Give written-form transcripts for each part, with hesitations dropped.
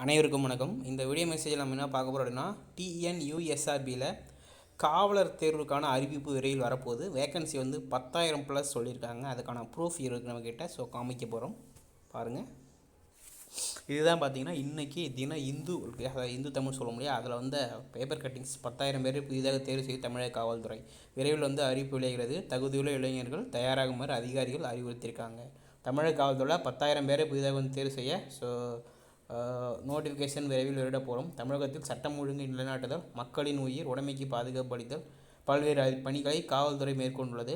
அனைவருக்கும் வணக்கம். இந்த வீடியோ மெசேஜில் நம்ம என்ன பார்க்க போகிறோம் அப்படின்னா, டிஎன்யூஎஸ்ஆர்பியில் காவலர் தேர்வுக்கான அறிவிப்பு விரைவில் வரப்போகுது. வேக்கன்சி வந்து 10,000+ சொல்லியிருக்காங்க. அதுக்கான ப்ரூஃப் இருக்குது நம்மக்கிட்ட. ஸோ காமிக்க போகிறோம், பாருங்கள். இதுதான் பார்த்தீங்கன்னா இன்றைக்கி தினம் இந்து தமிழ் சொல்ல முடியாது. அதில் வந்து பேப்பர் கட்டிங்ஸ் 10,000 பேர் புதிதாக தேர்வு செய்து தமிழக காவல்துறை விரைவில் வந்து அறிவிப்பு விளைகிறது. தகுதியுள்ள இளைஞர்கள் தயாராகுமாறு அதிகாரிகள் அறிவுறுத்தியிருக்காங்க. தமிழக காவல்துறையில் 10,000 பேரை புதிதாக வந்து தேர்வு செய்ய நோட்டிஃபிகேஷன் விரைவில் வெளியிட போகிறோம். தமிழகத்தில் சட்டம் ஒழுங்கு நிலைநாட்டுதல், மக்களின் உயிர் உடைமைக்கு பாதுகாப்பளித்தல் பல்வேறு பணிகளை காவல்துறை மேற்கொண்டுள்ளது.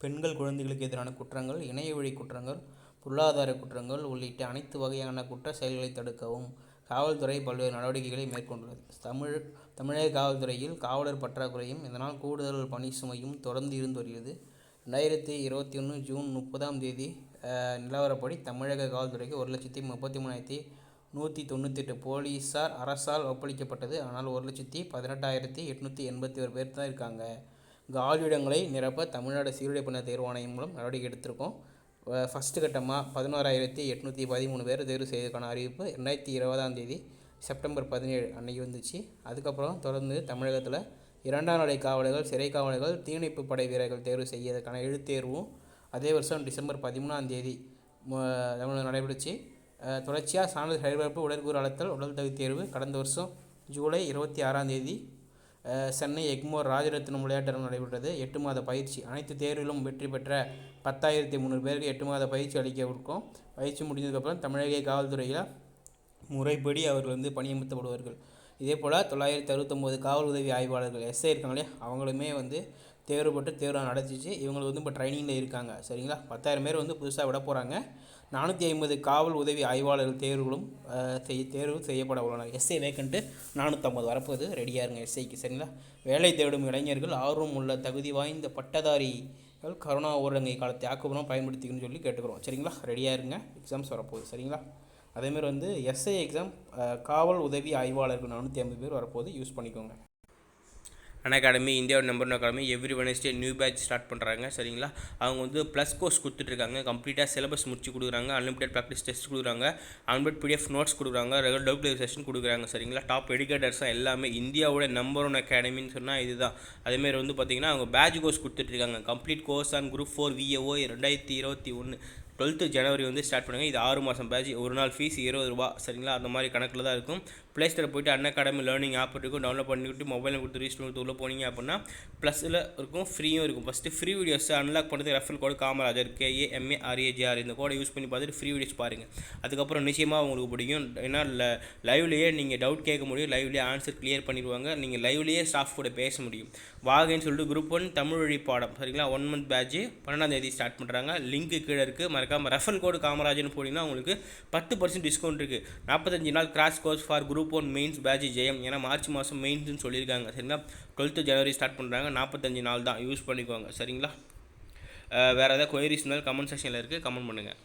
பெண்கள் குழந்தைகளுக்கு எதிரான குற்றங்கள், இணைய வழி குற்றங்கள், பொருளாதார குற்றங்கள் உள்ளிட்ட அனைத்து வகையான குற்ற செயல்களை தடுக்கவும் காவல்துறை பல்வேறு நடவடிக்கைகளை மேற்கொண்டுள்ளது. தமிழக காவல்துறையில் காவலர் பற்றாக்குறையும் இதனால் கூடுதல் பணி சுமையும் தொடர்ந்து இருந்து வருகிறது. 2021 ஜூன் 30 நிலவரப்படி தமிழக காவல்துறைக்கு 1,33,198 போலீஸார் அரசால் ஒப்பளிக்கப்பட்டது. ஆனால் 1,18,881 பேர் தான் இருக்காங்க. காலியிடங்களை நிரப்ப தமிழ்நாடு சீருடை பணியாளர் தேர்வாணையம் மூலம் நடவடிக்கை எடுத்திருக்கோம். ஃபஸ்ட்டு கட்டமாக 11,813 பேர் தேர்வு செய்வதற்கான அறிவிப்பு 2020 செப்டம்பர் 17 அன்றைக்கி வந்துச்சு. அதுக்கப்புறம் தொடர்ந்து தமிழகத்தில் 2ஆம் நிலை காவலர்கள், சிறை காவலர்கள், தீயணைப்பு படை வீரர்கள் தேர்வு செய்வதற்கான எழுத்தேர்வும் அதே வருஷம் டிசம்பர் 13 நடைபெற்றுச்சு. தொடர்ச்சியாக சான்றிதழ் சரிபார்ப்பு, உடற்கூறு அளத்தல், உடல் தகுதி தேர்வு கடந்த வருஷம் ஜூலை 26 சென்னை எக்மோர் ராஜரத்னம் விளையாட்டரங்கம் நடைபெற்றது. 8 மாத பயிற்சி. அனைத்து தேர்விலும் வெற்றி பெற்ற 10,300 பேருக்கு 8 மாத பயிற்சி அளிக்க இருக்கும். பயிற்சி முடிஞ்சதுக்கப்புறம் தமிழக காவல்துறையில் முறைப்படி அவர்கள் வந்து பணியமர்த்தப்படுவார்கள். இதேபோல் 969 காவல் உதவி ஆய்வாளர்கள் எஸ்ஐ இருக்காங்களே, அவங்களுமே வந்து தேர்வு நடத்திச்சு. இவங்களுக்கு வந்து இப்போ ட்ரைனிங்கில் இருக்காங்க. சரிங்களா? 10,000 பேர் வந்து புதுசாக விட போகிறாங்க. 450 காவல் உதவி ஆய்வாளர்கள் தேர்வு செய்யப்பட உள்ளனர். எஸ்ஐ வேக்கண்ட்டு 450 வரப்போகுது. ரெடியாக இருங்க எஸ்ஐக்கு. சரிங்களா? வேலை தேடும் இளைஞர்கள், ஆர்வம் உள்ள தகுதி வாய்ந்த பட்டதாரிகள் கரோனா ஊரடங்கை காலத்தை ஆக்கப்பூர்வமாக பயன்படுத்திக்கணும்னு சொல்லி கேட்டுக்கிறோம். சரிங்களா? ரெடியாக இருங்க, எக்ஸாம்ஸ் வரப்போகுது. சரிங்களா? அதேமாதிரி வந்து எஸ்ஐ எக்ஸாம் காவல் உதவி ஆய்வாளர்கள் 450 பேர் வரப்போகுது. யூஸ் பண்ணிக்கோங்க. அகாடமி இந்தியாவோட number 1 academy every Wednesday new batch start பண்ணுறாங்க. சரிங்களா? அவங்க வந்து ப்ளஸ் கோர்ஸ் கொடுத்துட்ருக்காங்க. கம்ப்ளீட்டாக சிலபஸ் முடிச்சு கொடுக்குறாங்க. அன்லிமிட்டட் ப்ராக்டிஸ் டெஸ்ட் கொடுக்குறாங்க. அன்லிமிட்டட் பிடிஎஃப் நோட்ஸ் கொடுக்குறாங்க. ரெகுலர் டவுட் கிளியர் செஷன் கொடுக்குறாங்க. சரிங்களா? டாப் எஜுகேட்டர்ஸாக எல்லாமே இந்தியாவோட நம்பர் 1 அகாடமின்னு சொன்னால் இதுதான். அதேமாதிரி வந்து பார்த்திங்கன்னா அவங்க பேட்ச் கோர்ஸ் கொடுத்துட்ருக்காங்க. Complete course on group 4 VAO 2021 12 ஜனவரி வந்து ஸ்டார்ட் பண்ணுங்கள். இது 6 மாதம் பேட்ச். ஒரு நாள் ஃபீஸ் 20 ரூபா. சரிங்களா? அந்த மாதிரி கணக்கில் தான் இருக்கும். ப்ளே ஸ்டோரில் போய்ட்டு அகாடமி லேர்னிங் ஆப் இருக்கும். டவுன்லோட் பண்ணிவிட்டு மொபைலில் கொடுத்து ரீஸ்டோர் உள்ளே போனீங்க அப்படின்னா ப்ளஸில் இருக்கும், ஃப்ரீயும் இருக்கும். ஃபஸ்ட்டு ஃப்ரீ வீடியோஸ் அன்லாக் பண்ணுறது ரெஃபரல் கோடு காமராஜர் KAMARAJR இந்த கோடை யூஸ் பண்ணி பார்த்துட்டு ஃப்ரீ வீடியோஸ் பாருங்கள். அதுக்கப்புறம் நிச்சயமாக உங்களுக்கு பிடிக்கும். ஏன்னா லைவ்லேயே நீங்கள் டவுட் கேட்க முடியும். லைவ்லேயே ஆன்சர் கிளியர் பண்ணிடுவாங்க. நீங்கள் லைவ்லேயே ஸ்டாஃப் கூட பேச முடியும். வாகன்னு சொல்லிட்டு குரூப் 1 தமிழ் வழி பாடம். சரிங்களா? 1 மந்த் பேட்ச் 12 ஸ்டார்ட் பண்ணுறாங்க. லிங்க்கு கீழே இருக்குது. மறக்காமல் ரெஃபரல் கோடு காமராஜர்னு போனீங்கன்னா உங்களுக்கு 10% டிஸ்கவுண்ட் இருக்குது. 45 நாள் crash course for group 1 mains batch Jeyam. ஏன்னா மார்ச் மாதம் மெயின்ஸ்னு சொல்லியிருக்காங்க. சரிங்களா? 12 ஜனவரி ஸ்டார்ட் பண்ணுறாங்க. 45 நாள் தான். யூஸ் பண்ணிக்கோங்க. சரிங்களா? வேறு ஏதாவது கொயரிஸ் இருந்தாலும் கமெண்ட் செக்ஷனில் இருக்குது. கமெண்ட் பண்ணுங்கள்.